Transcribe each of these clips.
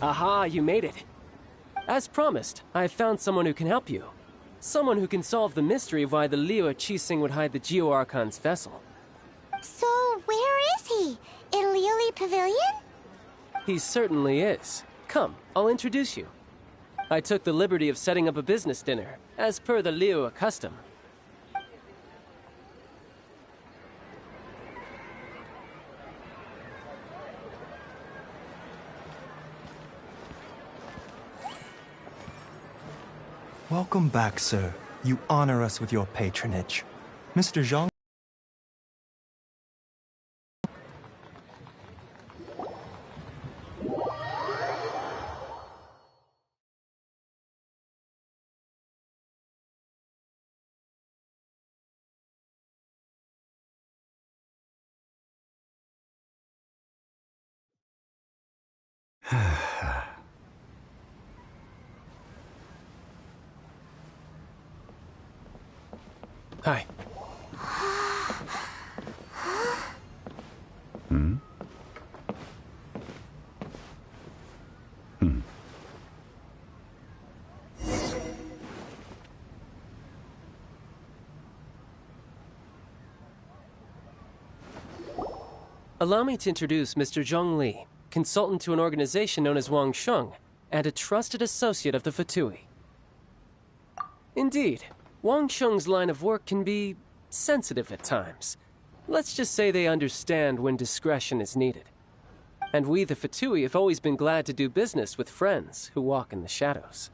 Aha, you made it. As promised, I have found someone who can help you. Someone who can solve the mystery of why the Liyue Qixing would hide the Geo Archon's vessel. So, where is he? In Liyue Pavilion? He certainly is. Come, I'll introduce you. I took the liberty of setting up a business dinner, as per the Liyue custom. Welcome back, sir. You honor us with your patronage. Mr. Zhang. Hi. Allow me to introduce Mr. Zhong Li, consultant to an organization known as Wang Sheng, and a trusted associate of the Fatui. Indeed, Wang Sheng's line of work can be sensitive at times. Let's just say they understand when discretion is needed. And we, the Fatui, have always been glad to do business with friends who walk in the shadows.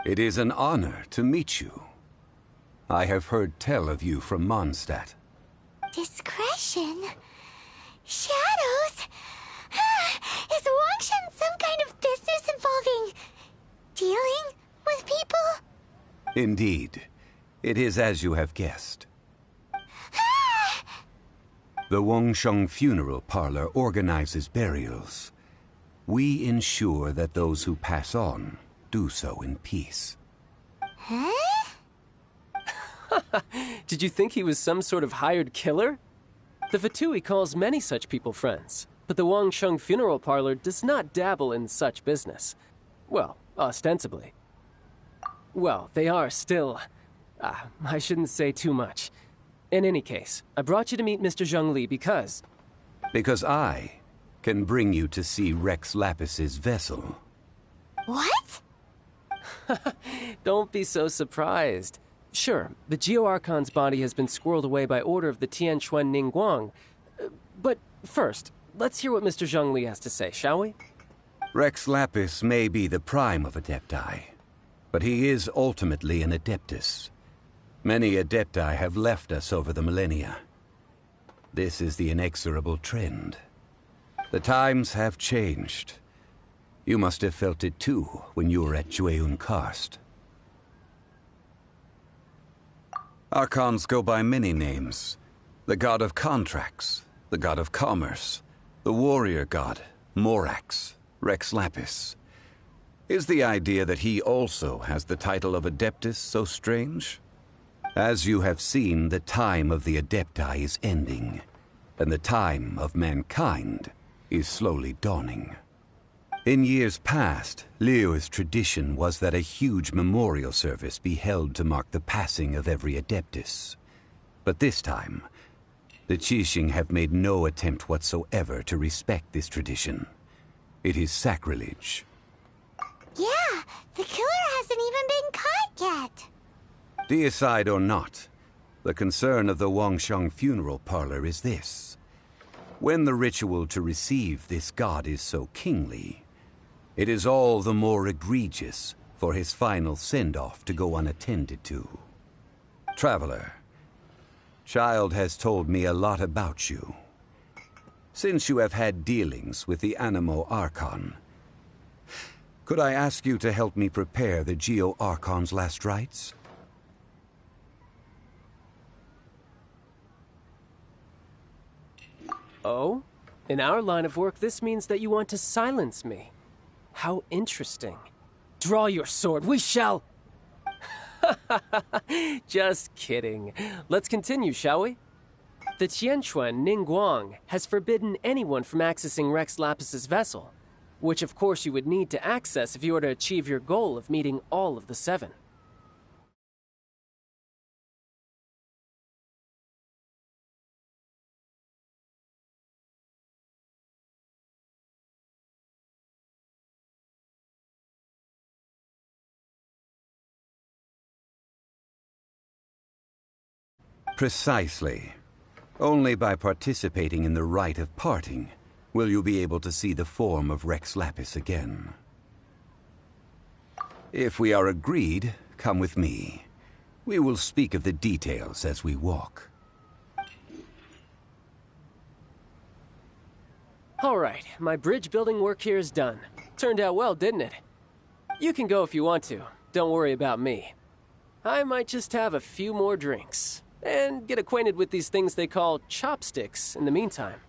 It is an honor to meet you. I have heard tell of you from Mondstadt. Discretion? Shadows? Is Wangshan some kind of business involving dealing with people? Indeed. It is as you have guessed. The Wangsheng Funeral Parlor organizes burials. We ensure that those who pass on do so in peace. Huh? Did you think he was some sort of hired killer? The Fatui calls many such people friends. but the Wangsheng Funeral Parlor does not dabble in such business. Well, ostensibly. Well, they are still... I shouldn't say too much. In any case, I brought you to meet Mr. Zhongli because... Because I can bring you to see Rex Lapis's vessel. What? Don't be so surprised. Sure, the Geo-Archon's body has been squirreled away by order of the Tianquan Ningguang. But first, let's hear what Mr. Zhongli has to say, shall we? Rex Lapis may be the prime of Adepti, but he is ultimately an Adeptus. Many Adepti have left us over the millennia. This is the inexorable trend. The times have changed. You must have felt it too when you were at Jueyun Karst. Archons go by many names. The god of contracts, the god of commerce, the warrior god, Morax, Rex Lapis. Is the idea that he also has the title of Adeptus so strange? As you have seen, the time of the Adepti is ending, and the time of mankind is slowly dawning. In years past, Liyue's tradition was that a huge memorial service be held to mark the passing of every Adeptus. But this time, the Qixing have made no attempt whatsoever to respect this tradition. It is sacrilege. Yeah, the killer hasn't even been caught yet. Deicide or not, the concern of the Wangsheng Funeral Parlor is this. When the ritual to receive this god is so kingly, it is all the more egregious for his final send-off to go unattended to. Traveler, Child has told me a lot about you. Since you have had dealings with the Anemo Archon, could I ask you to help me prepare the Geo-Archon's last rites? Oh? In our line of work, this means that you want to silence me. How interesting. Draw your sword, we shall... Just kidding. Let's continue, shall we? The Tianquan Ningguang has forbidden anyone from accessing Rex Lapis's vessel, which of course you would need to access if you were to achieve your goal of meeting all of the seven. Precisely. Only by participating in the rite of parting will you be able to see the form of Rex Lapis again. If we are agreed, come with me. We will speak of the details as we walk. All right, my bridge building work here is done. Turned out well, didn't it? You can go if you want to. Don't worry about me. I might just have a few more drinks. And get acquainted with these things they call chopsticks in the meantime.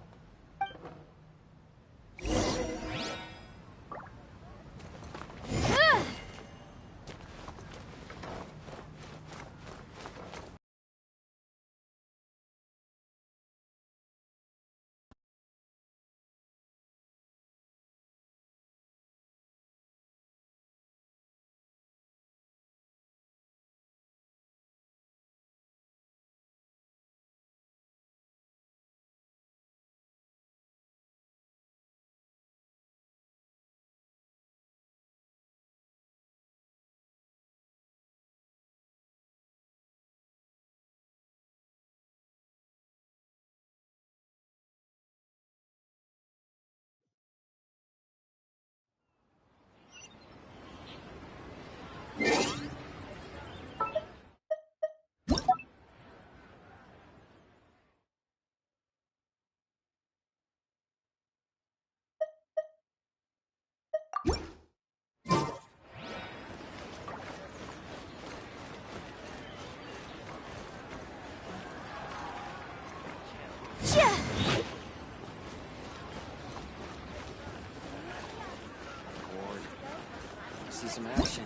See some action.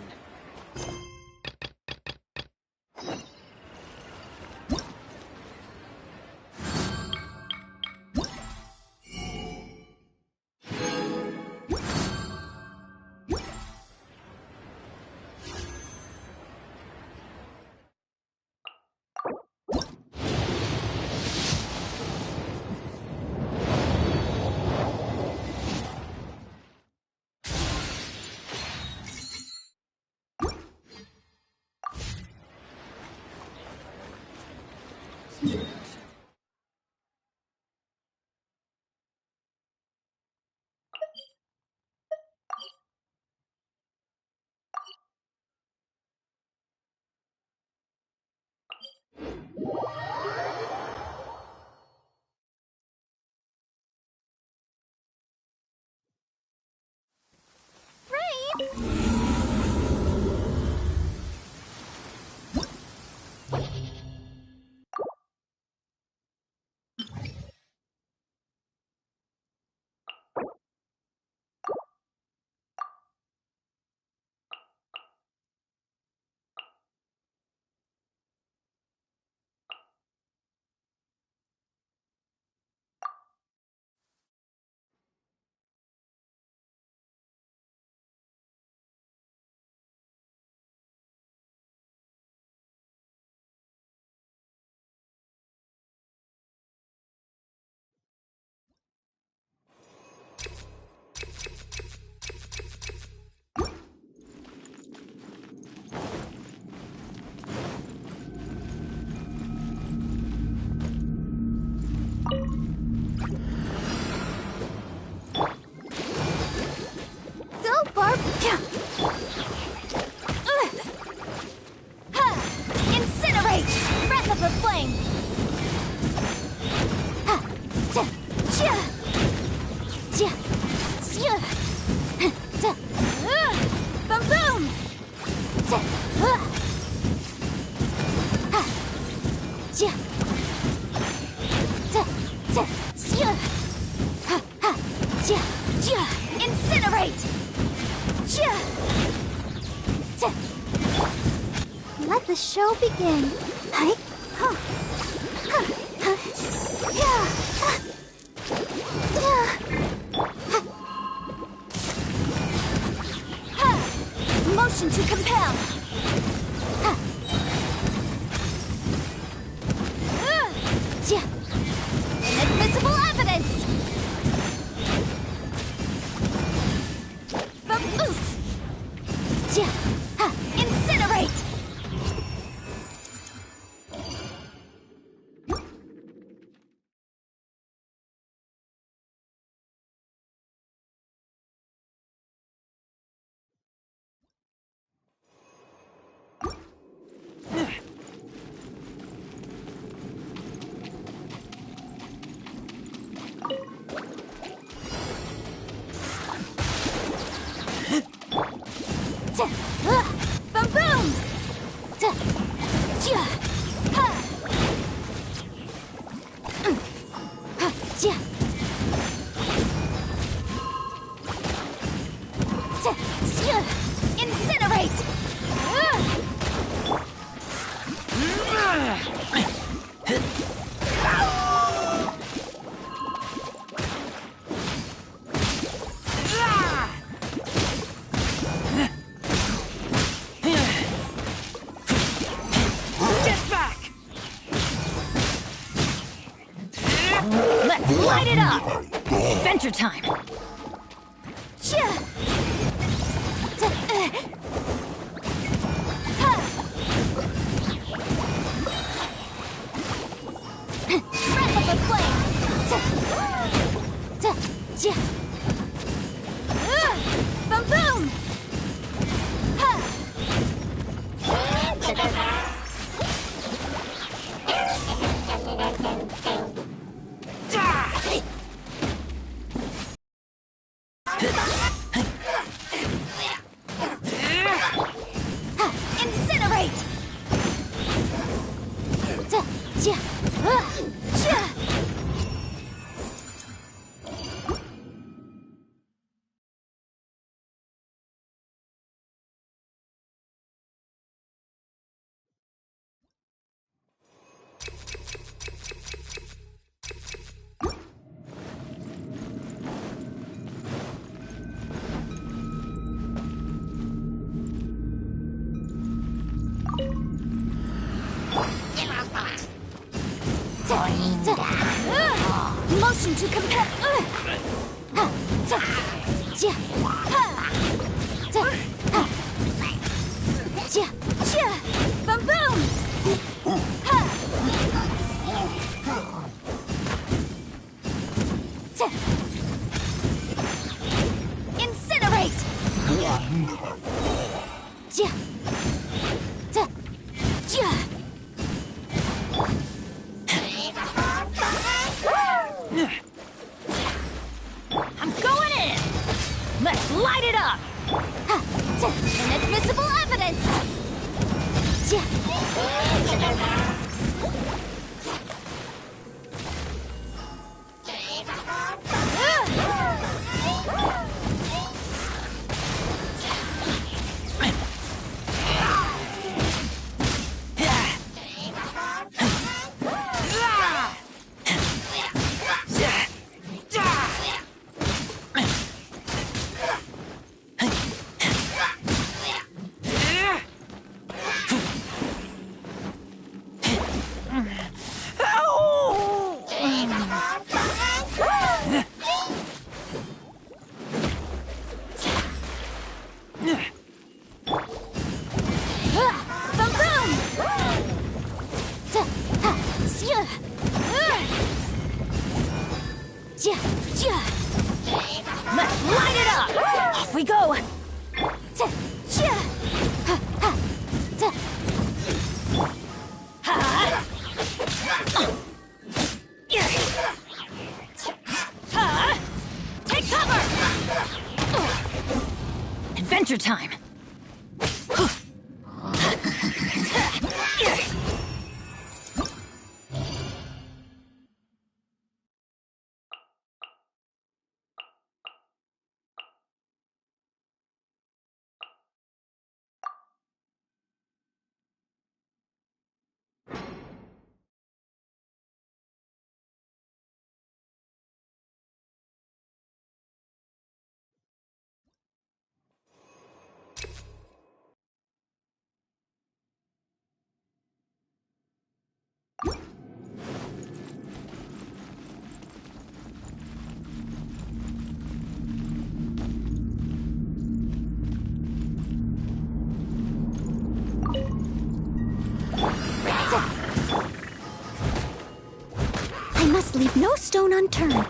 Go, Barb! Incinerate! Breath of the flame! Boom boom! Incinerate! Let the show begin. Hi. Huh. Huh. Huh. Yeah. Yeah. Motion to compel! Inadmissible evidence! Incinerate! Boom boom! Incinerate! Let's light it up! Adventure time! Breath of the flame! Boom boom! Incinerate! Motion to compel. Boom boom. Incinerate. I'm going in! Let's light it up! Ha! Inadmissible evidence! Let's light it up! Off we go! Take cover! Adventure time! I must leave no stone unturned.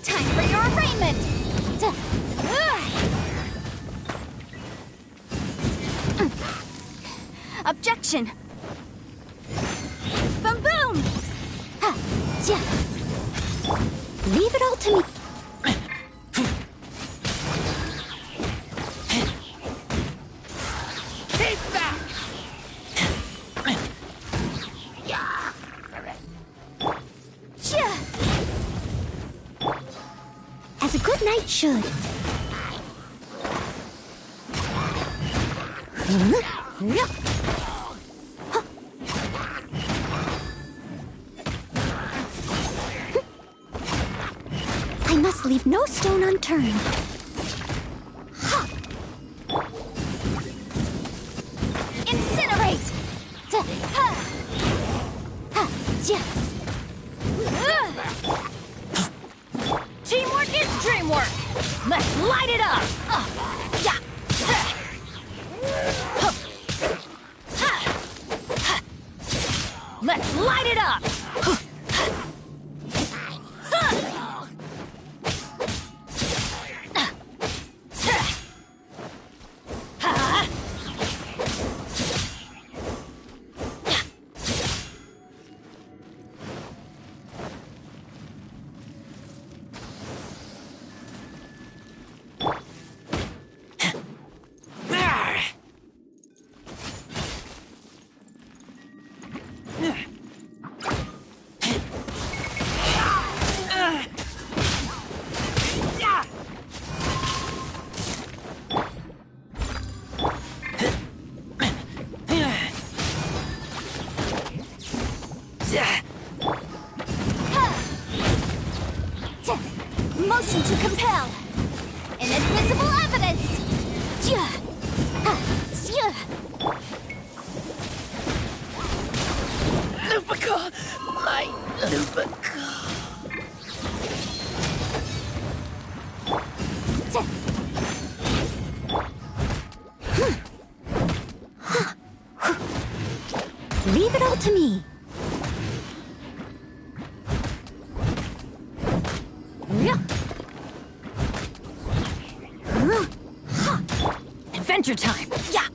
Time for your arraignment! Objection! Boom boom! Leave it all to me. Keep back! As a good knight should. I must leave no stone unturned. Incinerate! Teamwork is dreamwork! Let's light it up! Let's light it up! to me. Yeah. Adventure time! Yeah!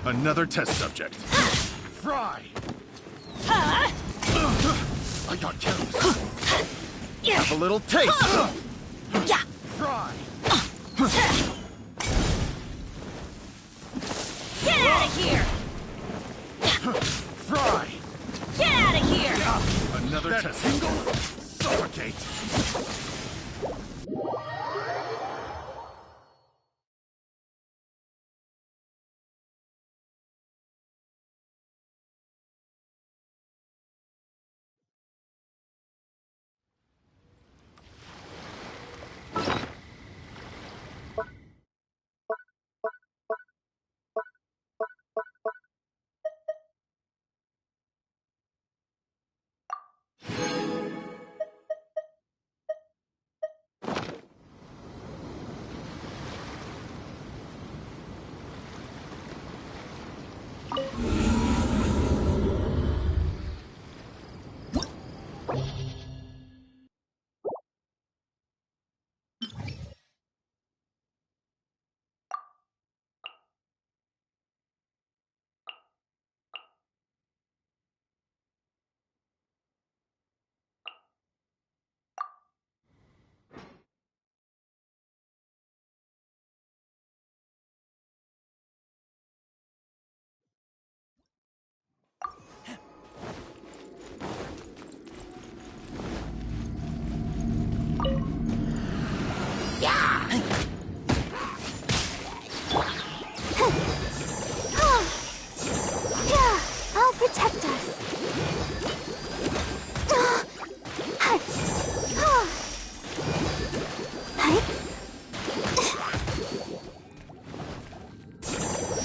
Another test subject. Fry! I got careless. Have a little taste. Yeah! Fry! Get out of here! Fry! Get out of here! Another test. Tingle. Suffocate. Yeah, I'll protect us.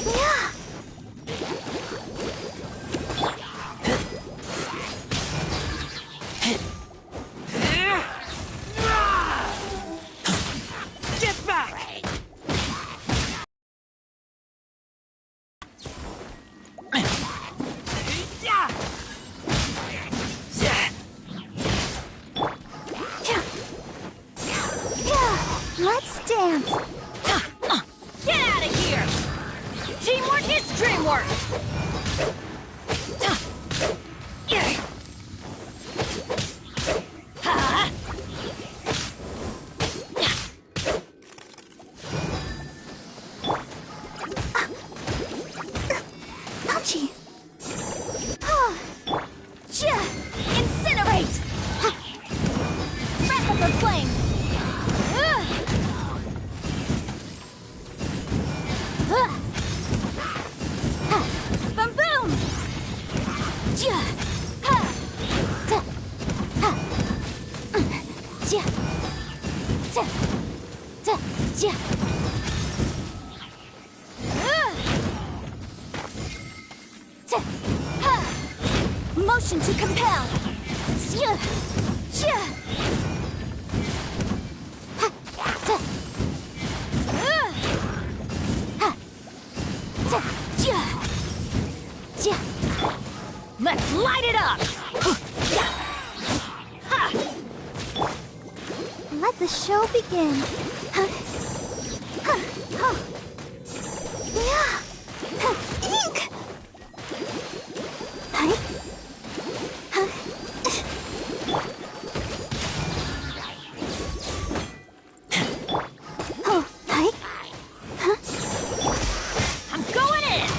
Yeah. Get back! Let's dance. Get out of here! Teamwork is dreamwork! Ouchie. Incinerate! Breath of the flame! Boom boom! Motion to compel! Let's light it up! Let the show begin. Ink! I'm going in!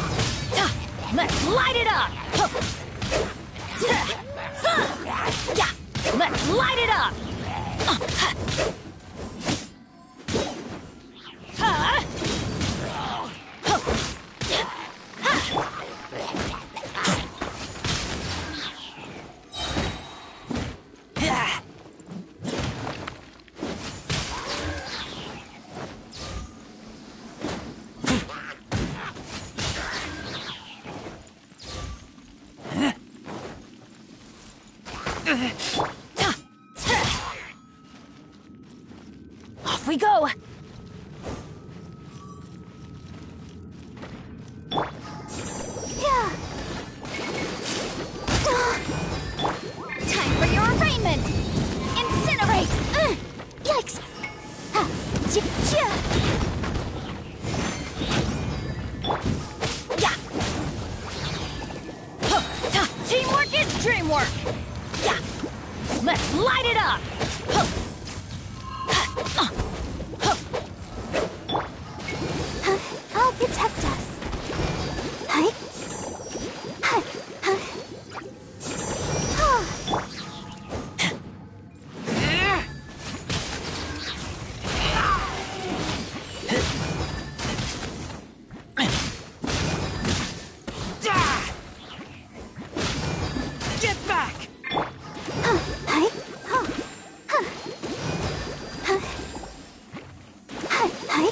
Let's light it up! Let's light it up! Off we go! Yeah. Time for your arraignment! Incinerate! Yikes! Ha! Ch-cha! Yeah! Huh. Ta. Teamwork is dreamwork! Yeah! Let's light it up! Huh. I'll protect us. Hi. Hi. Hi. Get back! Hi. Hi. Hi. Hi.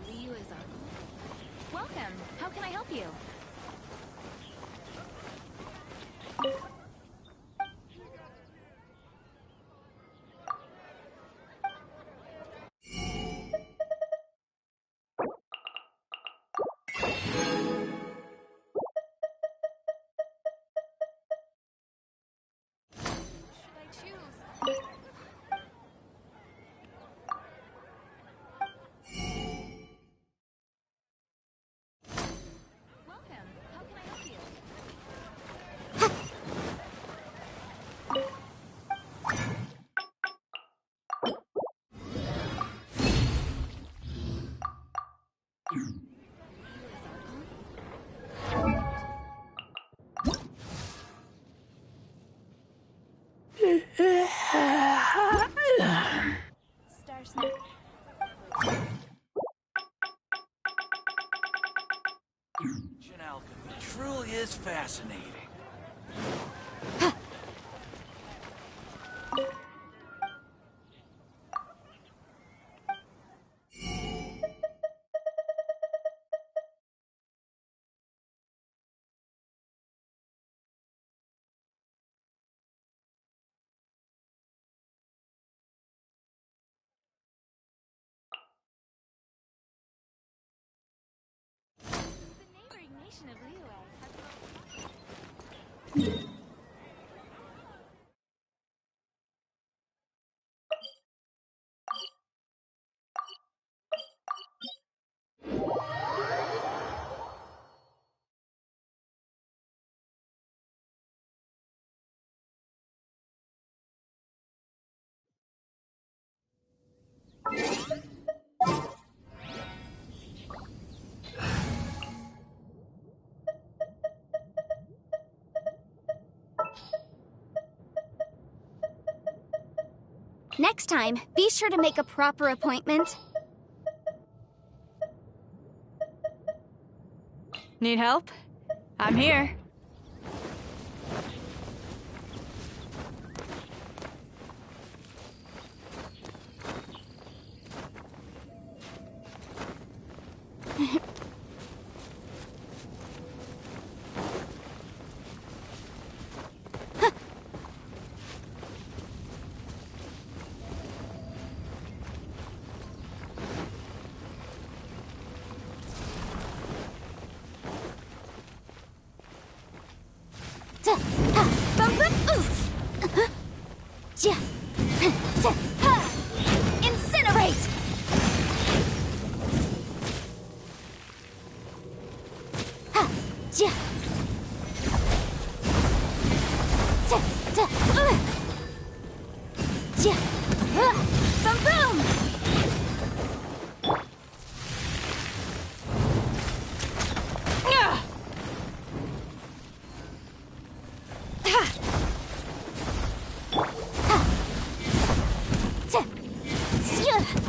Liu is our... Welcome. How can I help you? Should I choose? Welcome. How can I help you? Star Snap. Ancient alchemy truly is fascinating. The neighboring nation of Liyue has... Next time, be sure to make a proper appointment. Need help? I'm here.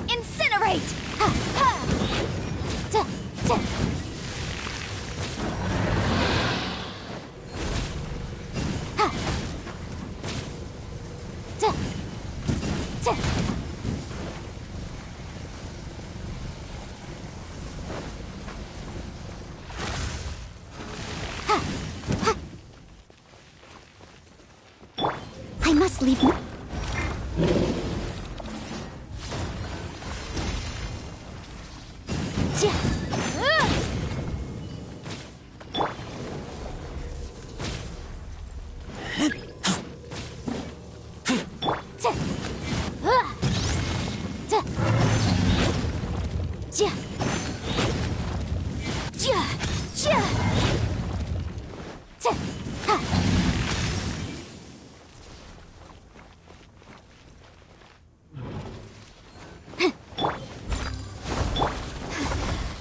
Incinerate! Boom boom! Incinerate! I must leave.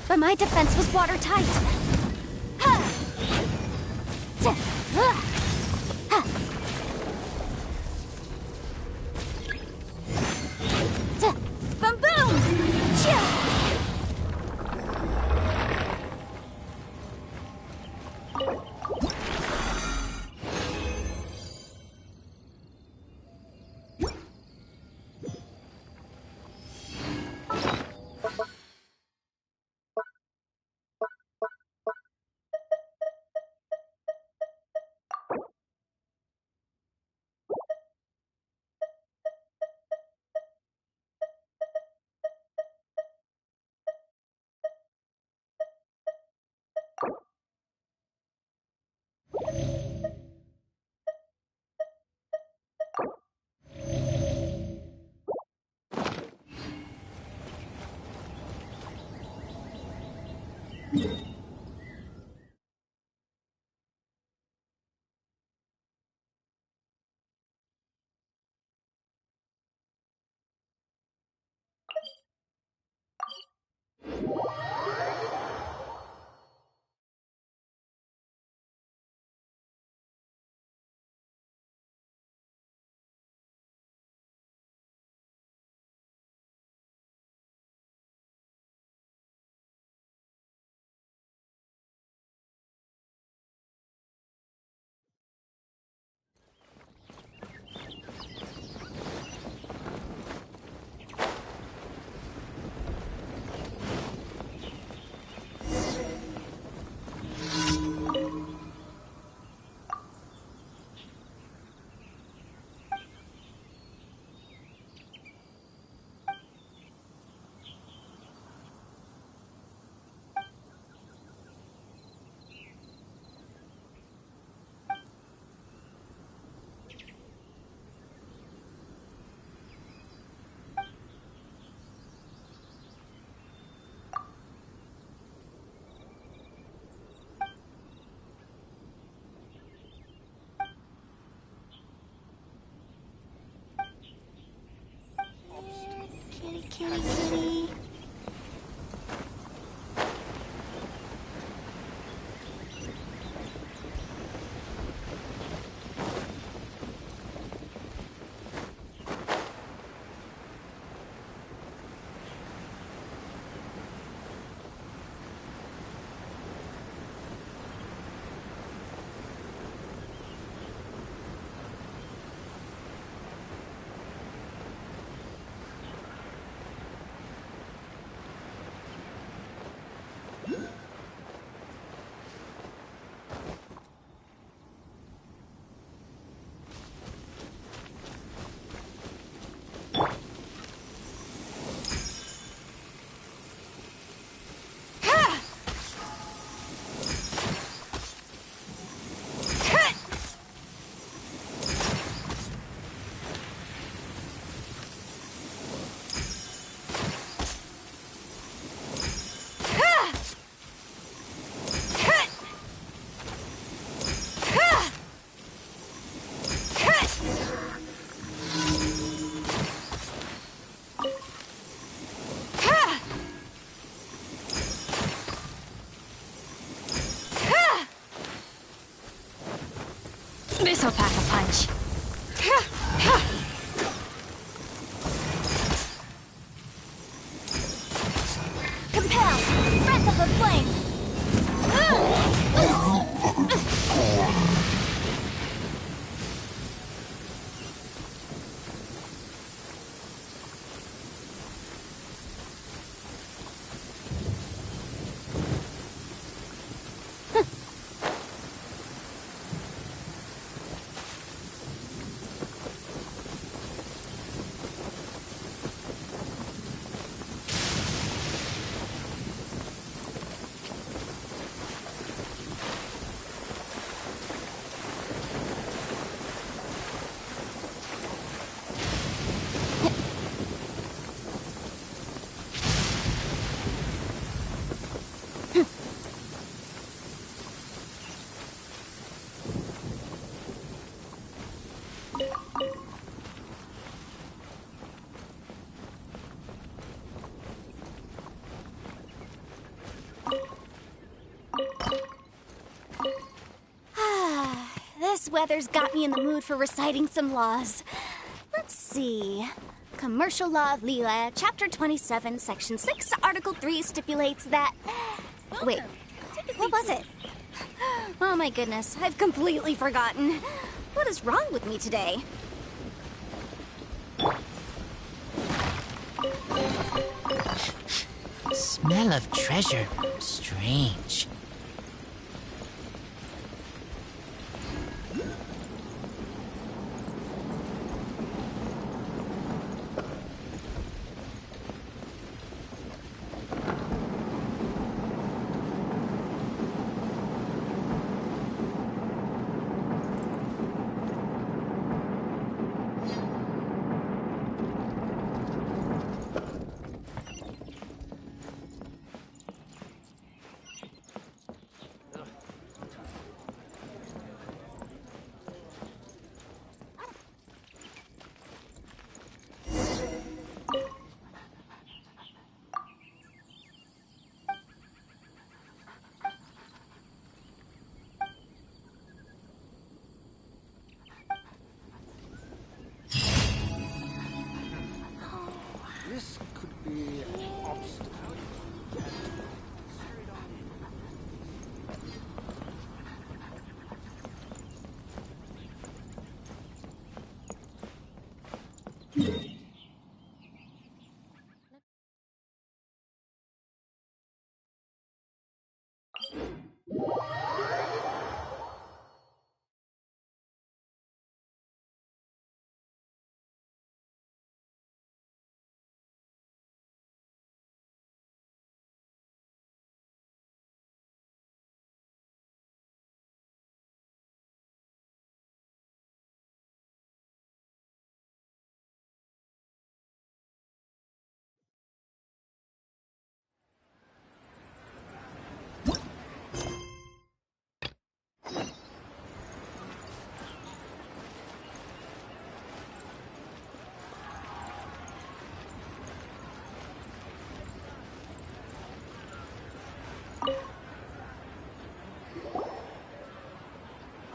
But my defense was watertight. Boom boom! This'll pack a punch. Compel! Breath of the flame! This weather's got me in the mood for reciting some laws. Let's see. Commercial Law of Liyue, Chapter 27, Section 6, Article 3 stipulates that... Wait, what was it? Oh my goodness, I've completely forgotten. What is wrong with me today? Smell of treasure. Strange. This could be an obstacle.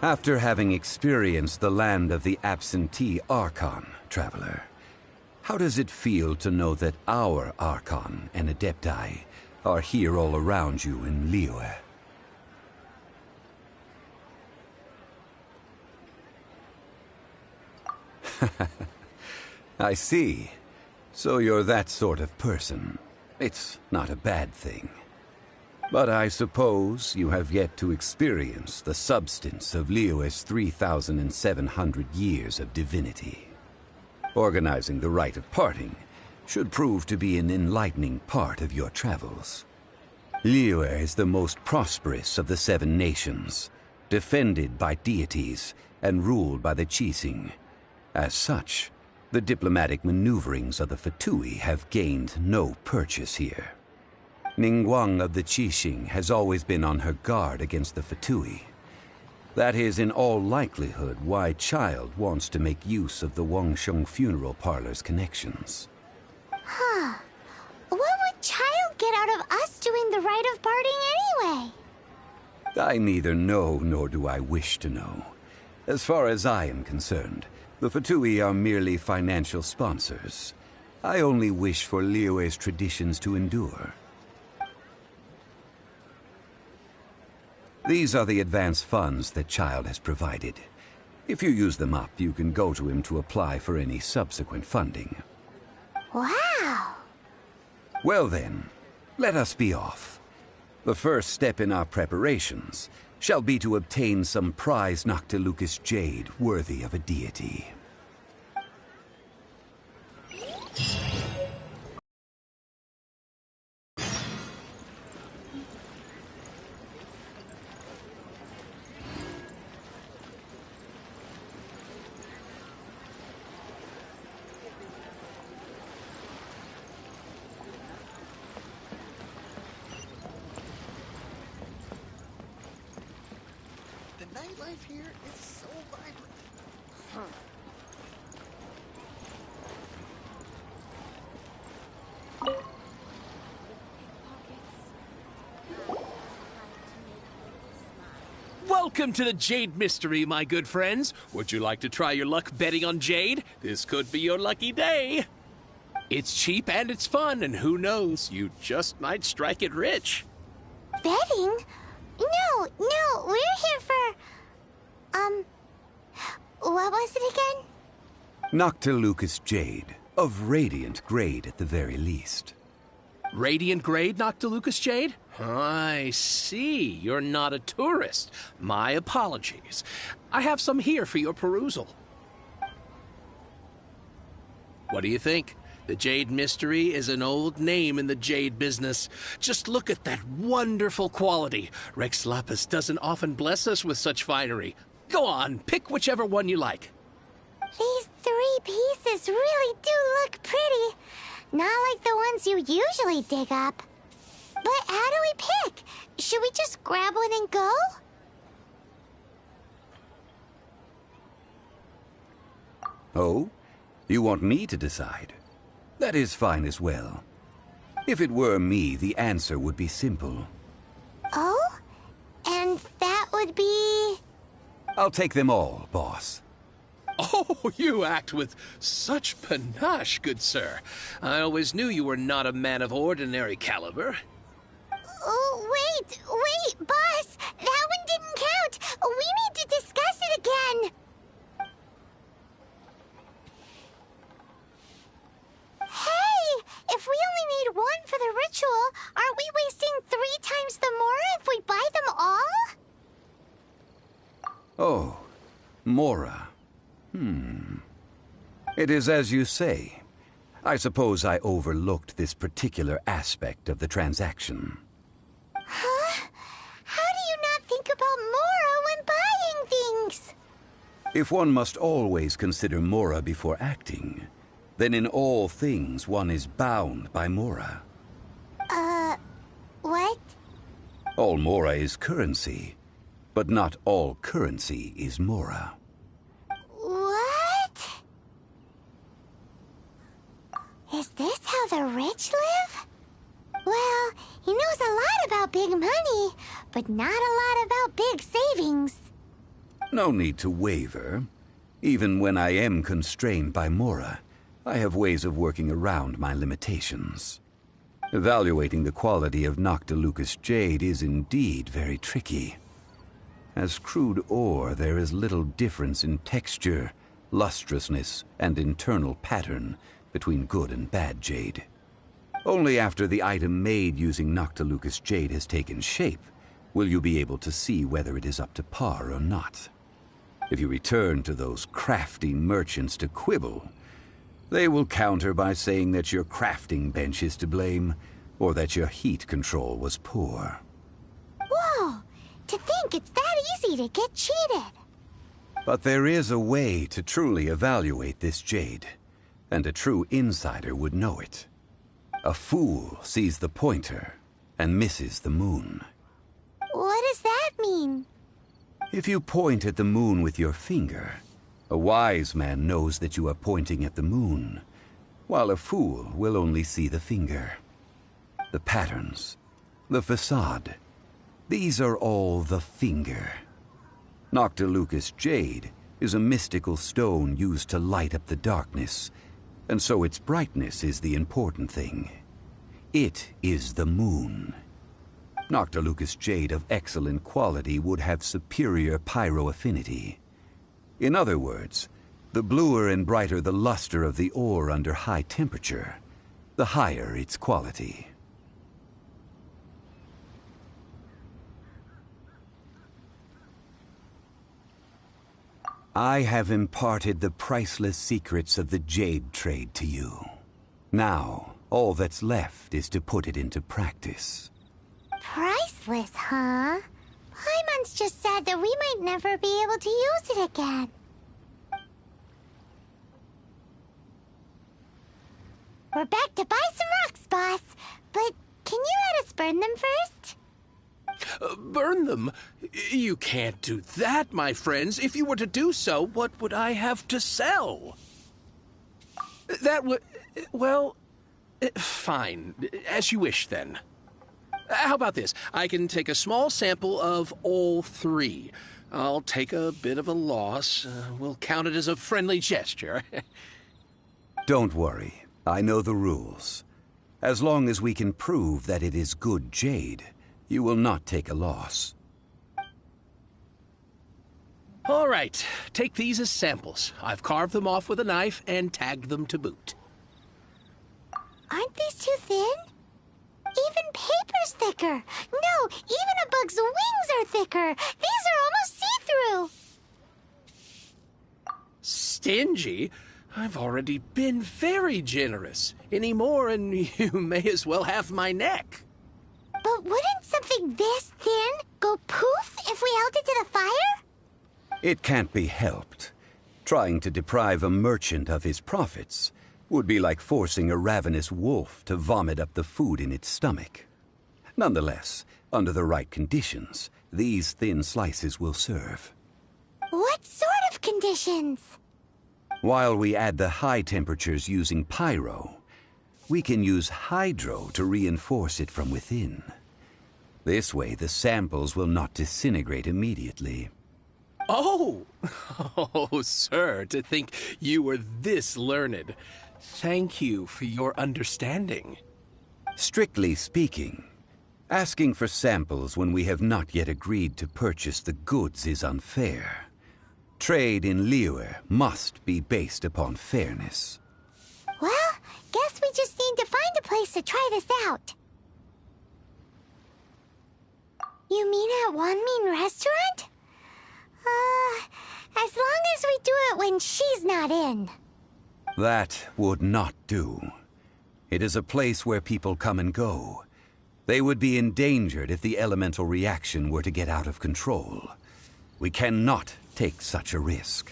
After having experienced the land of the absentee Archon, traveler, how does it feel to know that our Archon and Adepti are here all around you in Liyue? I see. So you're that sort of person. It's not a bad thing. But I suppose you have yet to experience the substance of Liyue's 3,700 years of divinity. Organizing the rite of parting should prove to be an enlightening part of your travels. Liyue is the most prosperous of the 7 nations, defended by deities and ruled by the Qixing. As such, the diplomatic maneuverings of the Fatui have gained no purchase here. Ningguang of the Qixing has always been on her guard against the Fatui. That is in all likelihood why Child wants to make use of the Wangsheng funeral parlor's connections. Huh. What would Child get out of us doing the rite of parting anyway? I neither know nor do I wish to know. As far as I am concerned, the Fatui are merely financial sponsors. I only wish for Liyue's traditions to endure. These are the advance funds that Childe has provided. If you use them up, you can go to him to apply for any subsequent funding. Wow! Well then, let us be off. The first step in our preparations shall be to obtain some prized Noctilucous jade worthy of a deity. The nightlife here is so vibrant. Welcome to the Jade Mystery, my good friends. Would you like to try your luck betting on Jade? This could be your lucky day. It's cheap and it's fun, and who knows, you just might strike it rich. Betting? No, we're here for... what was it again? Noctilucous jade, of radiant grade at the very least. Radiant grade, Noctilucous jade? I see. You're not a tourist. My apologies. I have some here for your perusal. What do you think? The Jade Mystery is an old name in the jade business. Just look at that wonderful quality. Rex Lapis doesn't often bless us with such finery. Go on, pick whichever one you like. These 3 pieces really do look pretty. Not like the ones you usually dig up. But how do we pick? Should we just grab one and go? Oh? You want me to decide? That is fine as well. If it were me, the answer would be simple. Oh? And that would be... I'll take them all, boss. Oh, you act with such panache, good sir. I always knew you were not a man of ordinary caliber. Oh, wait, boss! That one didn't count! We need to discuss it again! Hey! If we only need one for the ritual, aren't we wasting 3 times the Mora if we buy them all? Oh, Mora. It is as you say. I suppose I overlooked this particular aspect of the transaction. Huh? How do you not think about Mora when buying things? If one must always consider Mora before acting, then in all things one is bound by Mora. What? All Mora is currency, but not all currency is Mora. What? Is this how the rich live? Well, he knows a lot about big money, but not a lot about big savings. No need to waver. Even when I am constrained by Mora, I have ways of working around my limitations. Evaluating the quality of Noctilucous jade is indeed very tricky. As crude ore, there is little difference in texture, lustrousness, and internal pattern between good and bad jade. Only after the item made using Noctilucous jade has taken shape will you be able to see whether it is up to par or not. If you return to those crafty merchants to quibble, they will counter by saying that your crafting bench is to blame, or that your heat control was poor. Whoa! To think it's that easy to get cheated. But there is a way to truly evaluate this jade, and a true insider would know it. A fool sees the pointer and misses the moon. What does that mean? If you point at the moon with your finger, a wise man knows that you are pointing at the moon, while a fool will only see the finger. The patterns, the facade, these are all the finger. Noctilucous jade is a mystical stone used to light up the darkness, and so its brightness is the important thing. It is the moon. Noctilucous jade of excellent quality would have superior pyroaffinity. In other words, the bluer and brighter the luster of the ore under high temperature, the higher its quality. I have imparted the priceless secrets of the jade trade to you. Now, all that's left is to put it into practice. Priceless, huh? Paimon's just said that we might never be able to use it again. We're back to buy some rocks, boss. But can you let us burn them first? Burn them? You can't do that, my friends. If you were to do so, what would I have to sell? That would... well... fine. As you wish, then. How about this? I can take a small sample of all three. I'll take a bit of a loss. We'll count it as a friendly gesture. Don't worry. I know the rules. As long as we can prove that it is good jade, you will not take a loss. All right. Take these as samples. I've carved them off with a knife and tagged them to boot. Aren't these too thin? Even paper's thicker. No, even a bug's wings are thicker. These are almost see-through. Stingy? I've already been very generous. Any more and you may as well have my neck. But wouldn't something this thin go poof if we held it to the fire? It can't be helped. Trying to deprive a merchant of his profits would be like forcing a ravenous wolf to vomit up the food in its stomach. Nonetheless, under the right conditions, these thin slices will serve. What sort of conditions? While we add the high temperatures using pyro, we can use hydro to reinforce it from within. This way, the samples will not disintegrate immediately. Oh! Oh, sir, to think you were this learned. Thank you for your understanding. Strictly speaking, asking for samples when we have not yet agreed to purchase the goods is unfair. Trade in Liyue must be based upon fairness. Well, guess we just need to find a place to try this out. You mean at Wanmin Restaurant? As long as we do it when she's not in. That would not do. It is a place where people come and go. They would be endangered if the elemental reaction were to get out of control. We cannot take such a risk.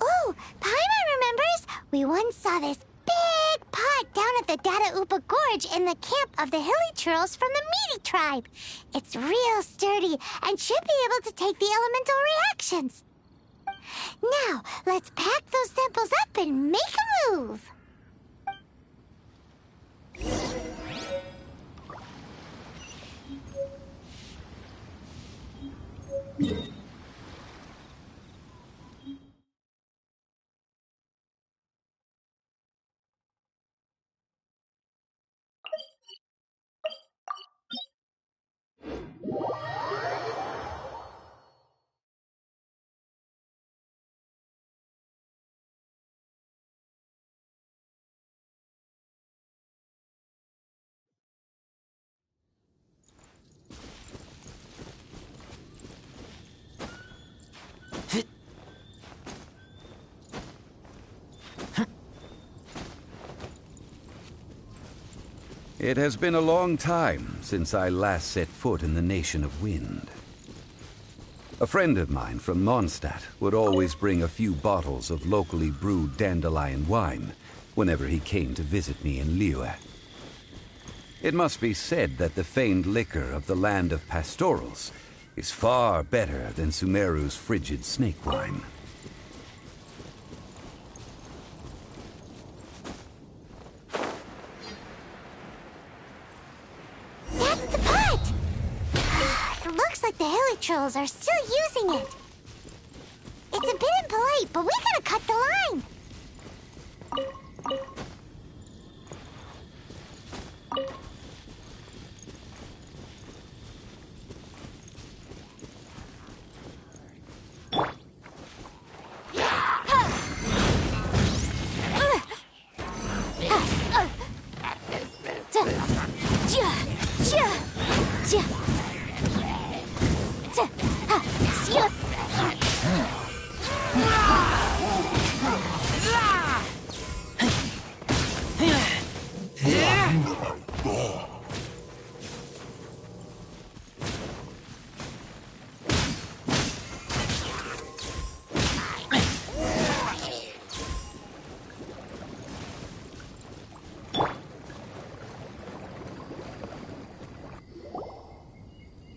Oh, Paimon remembers! We once saw this big pot down at the Data Upa Gorge in the camp of the Hilichurls from the Meaty tribe. It's real sturdy and should be able to take the elemental reactions. Now, let's pack those samples up and make a move. It has been a long time since I last set foot in the Nation of Wind. A friend of mine from Mondstadt would always bring a few bottles of locally brewed dandelion wine whenever he came to visit me in Liyue. It must be said that the famed liquor of the land of pastorals is far better than Sumeru's frigid snake wine. trolls are still using it. It's a bit impolite, but we gotta cut the line.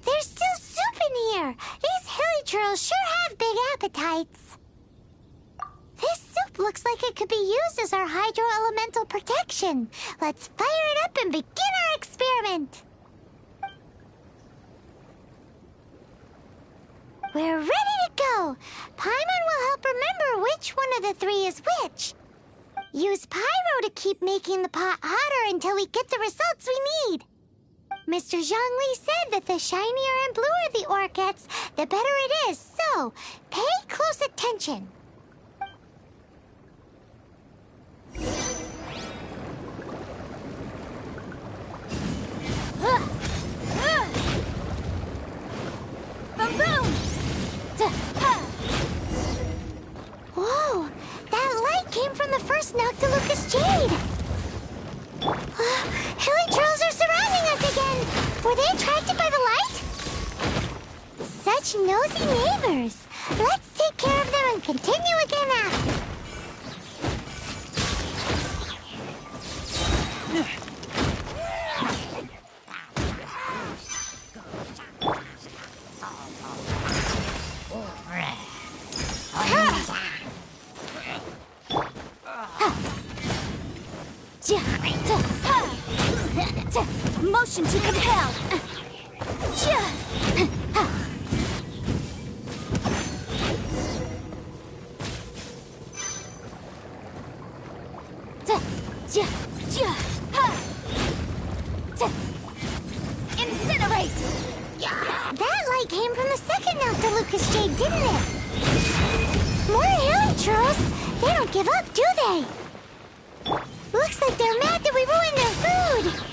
There's still soup in here. These hilly churls sure have big appetites. This soup looks like it could be used as our hydro-elemental protection. Let's fire it up and begin our experiment. We're ready to go. Paimon will help remember which one of the three is which. Use Pyro to keep making the pot hotter until we get the results we need. Mr. Zhongli said that the shinier and bluer the ore gets, the better it is. So, pay close attention. Boom, boom! Whoa! That light came from the first Noctilucous Jade! Hilly trolls are surrounding us again! Were they attracted by the light? Such nosy neighbors! Let's take care of them and continue again after. Motion to compel. Incinerate. That light came from the second Noctilucous Jade, didn't it? More hilly trolls. They don't give up, do they? Looks like they're mad that we ruined their food.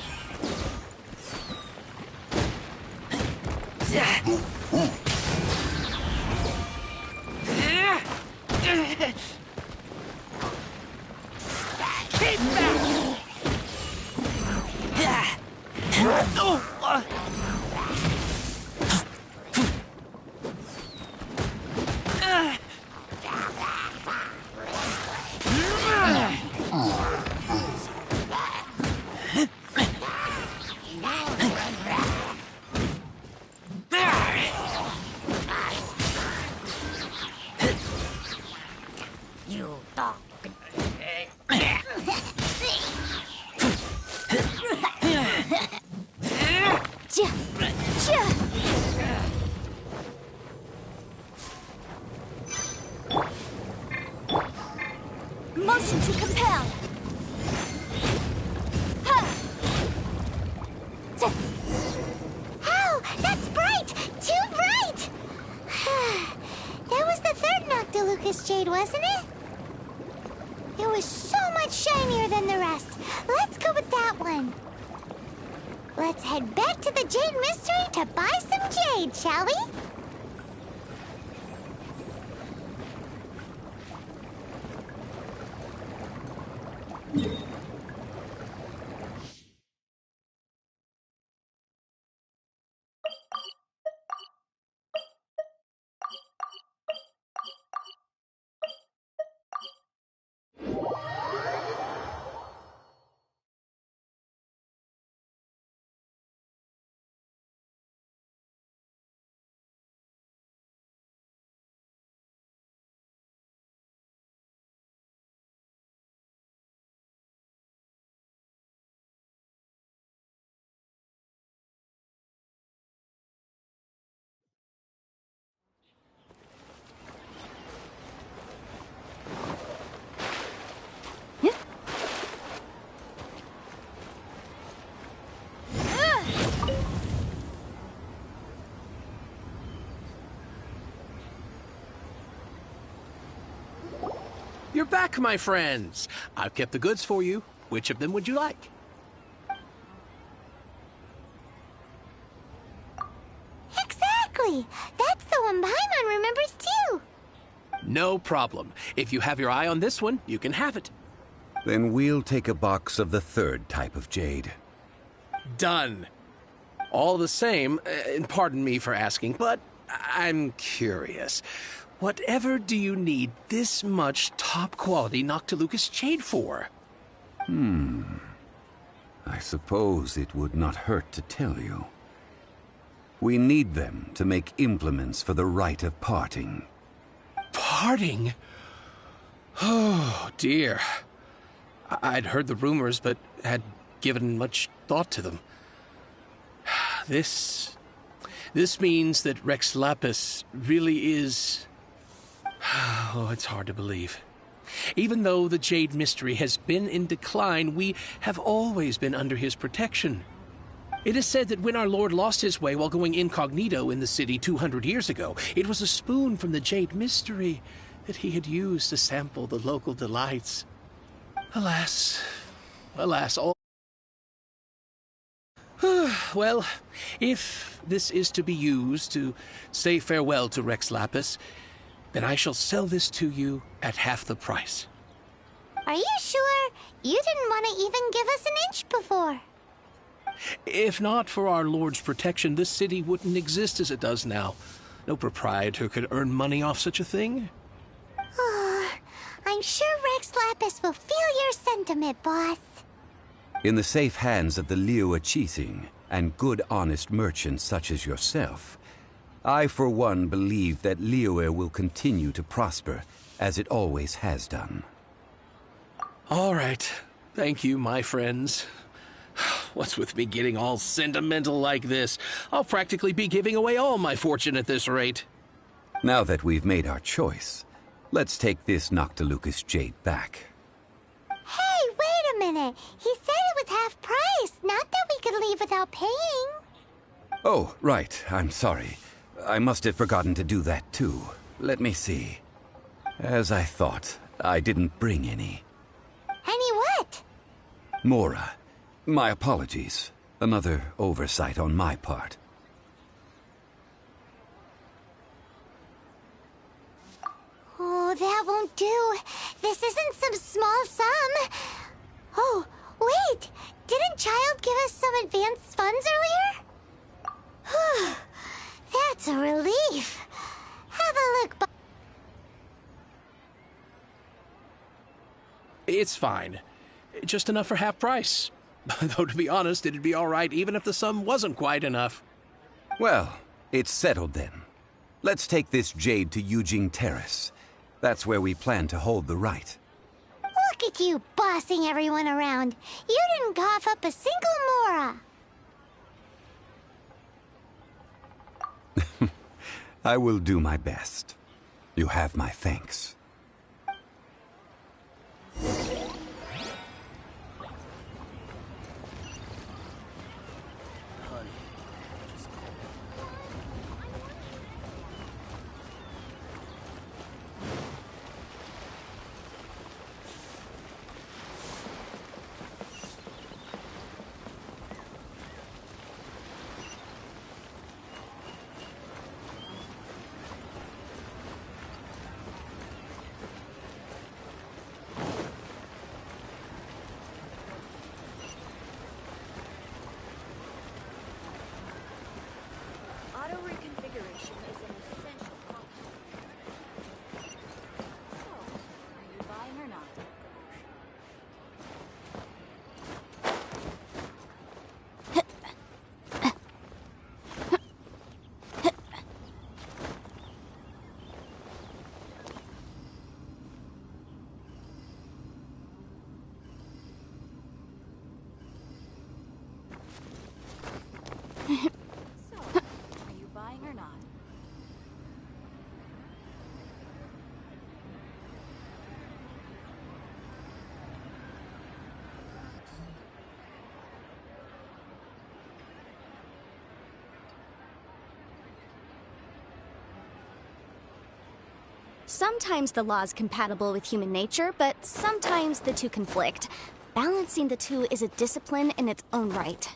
Motion to compel. Ow! That's bright! Too bright! That was the third Noctilucous Jade, wasn't it? It was so much shinier than the rest. Let's go with that one. Let's head back to the Jade Mystery to buy some jade, shall we? You're back, my friends. I've kept the goods for you. Which of them would you like? Exactly! That's the one Paimon remembers too! No problem. If you have your eye on this one, you can have it. Then we'll take a box of the third type of jade. Done. All the same, and pardon me for asking, but I'm curious. Whatever do you need this much top-quality Noctilucous jade for? I suppose it would not hurt to tell you. We need them to make implements for the rite of parting. Parting? Oh, dear. I'd heard the rumors, but had given much thought to them. This means that Rex Lapis really is... Oh, it's hard to believe. Even though the Jade Mystery has been in decline, we have always been under his protection. It is said that when our Lord lost his way while going incognito in the city 200 years ago, it was a spoon from the Jade Mystery that he had used to sample the local delights. Alas, all... Well, if this is to be used to say farewell to Rex Lapis, then I shall sell this to you at half the price. Are you sure? You didn't want to even give us an inch before. If not for our Lord's protection, this city wouldn't exist as it does now. No proprietor could earn money off such a thing. Oh, I'm sure Rex Lapis will feel your sentiment, boss. In the safe hands of the Liyue Qixing and good honest merchants such as yourself, I for one believe that Liyue will continue to prosper as it always has done. All right. Thank you, my friends. What's with me getting all sentimental like this? I'll practically be giving away all my fortune at this rate. Now that we've made our choice, let's take this Noctilucous jade back. Hey, wait a minute. He said it was half price, not that we could leave without paying. Oh, right. I'm sorry. I must have forgotten to do that too. Let me see. As I thought, I didn't bring any. Any what? Mora. My apologies. Another oversight on my part. Oh, that won't do. This isn't some small sum. Oh, wait. Didn't Child give us some advanced funds earlier? Whew. That's a relief. Have a look. It's fine. Just enough for half price. Though, to be honest, it'd be all right even if the sum wasn't quite enough. Well, it's settled then. Let's take this jade to Yujing Terrace. That's where we plan to hold the rite. Look at you bossing everyone around. You didn't cough up a single Mora. I will do my best. You have my thanks. Sometimes the law is compatible with human nature, but sometimes the two conflict. Balancing the two is a discipline in its own right.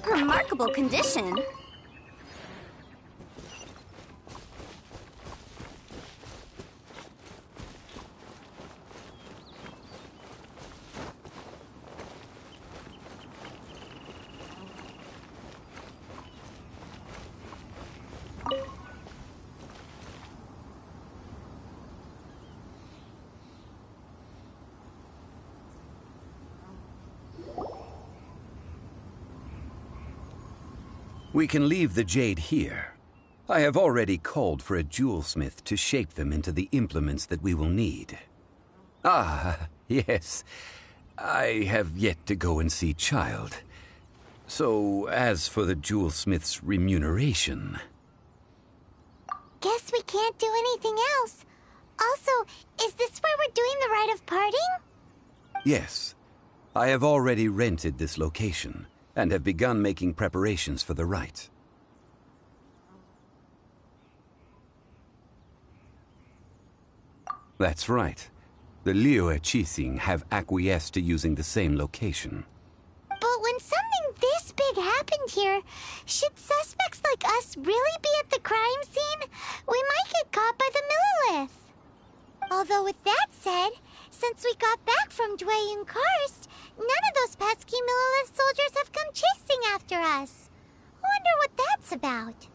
Remarkable condition. We can leave the jade here. I have already called for a jewelsmith to shape them into the implements that we will need. Ah, yes. I have yet to go and see Childe. So, as for the jewelsmith's remuneration... Guess we can't do anything else. Also, is this where we're doing the rite of parting? Yes. I have already rented this location, and have begun making preparations for the rite. That's right. The Liyue Qixing have acquiesced to using the same location. But when something this big happened here, should suspects like us really be at the crime scene? We might get caught by the Millelith. Although with that said, since we got back from Dwayne Karst, none of those pesky Millelith soldiers have come chasing after us. Wonder what that's about.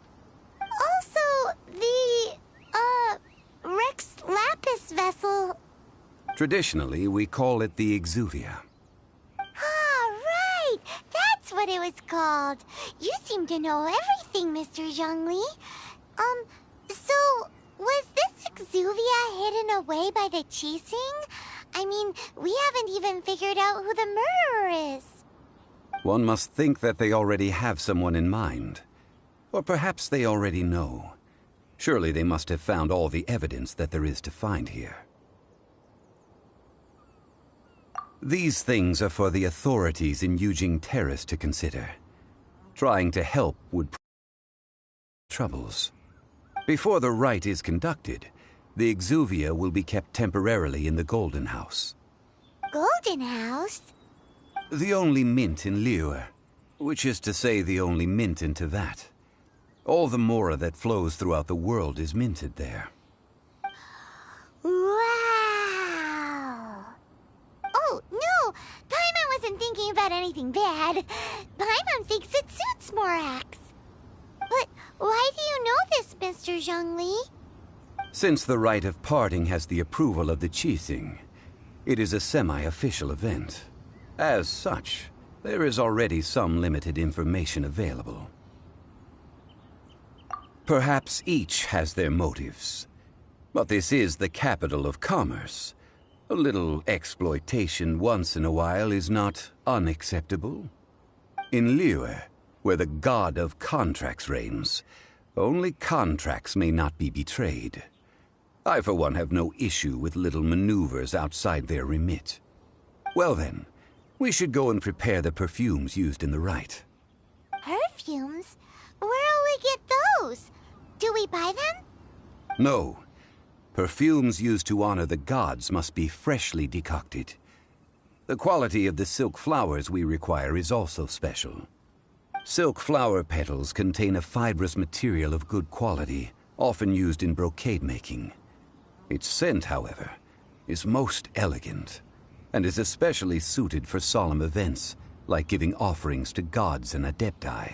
Also, the, Rex Lapis vessel... Traditionally, we call it the Exuvia. Ah, right! That's what it was called. You seem to know everything, Mr. Zhongli. So, was this Exuvia hidden away by the Qixing? I mean, we haven't even figured out who the murderer is. One must think that they already have someone in mind. Or perhaps they already know. Surely they must have found all the evidence that there is to find here. These things are for the authorities in Yujing Terrace to consider. Trying to help would troubles. Before the rite is conducted, the Exuvia will be kept temporarily in the Golden House. Golden House? The only mint in Liyue, which is to say the only mint in Teyvat. All the mora that flows throughout the world is minted there. Wow! Oh, no! Paimon wasn't thinking about anything bad. Paimon thinks it suits Morax. But why do you know this, Mr. Zhongli? Since the rite of parting has the approval of the Qixing, it is a semi-official event. As such, there is already some limited information available. Perhaps each has their motives. But this is the capital of commerce. A little exploitation once in a while is not unacceptable. In Liyue, where the god of contracts reigns, only contracts may not be betrayed. I, for one, have no issue with little maneuvers outside their remit. Well then, we should go and prepare the perfumes used in the rite. Perfumes? Where'll we get those? Do we buy them? No. Perfumes used to honor the gods must be freshly decocted. The quality of the silk flowers we require is also special. Silk flower petals contain a fibrous material of good quality, often used in brocade making. Its scent, however, is most elegant, and is especially suited for solemn events, like giving offerings to gods and adepti.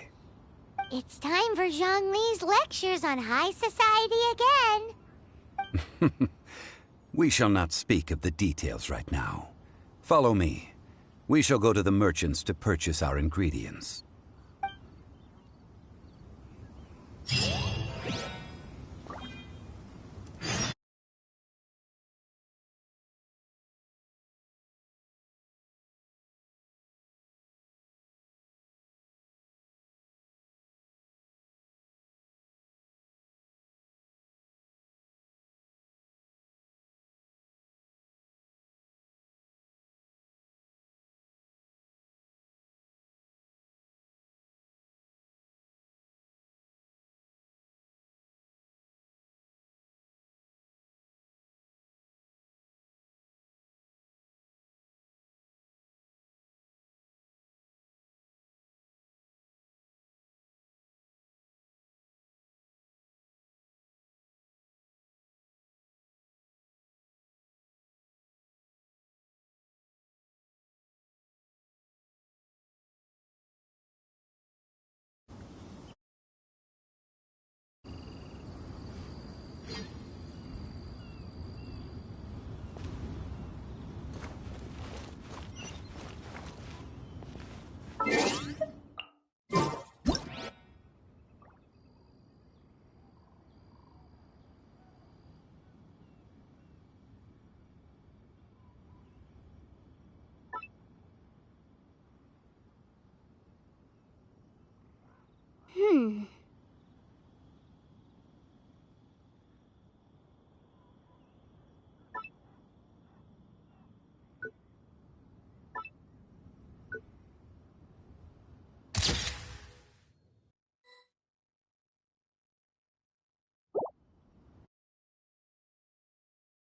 It's time for Zhongli's lectures on high society again. We shall not speak of the details right now. Follow me. We shall go to the merchants to purchase our ingredients.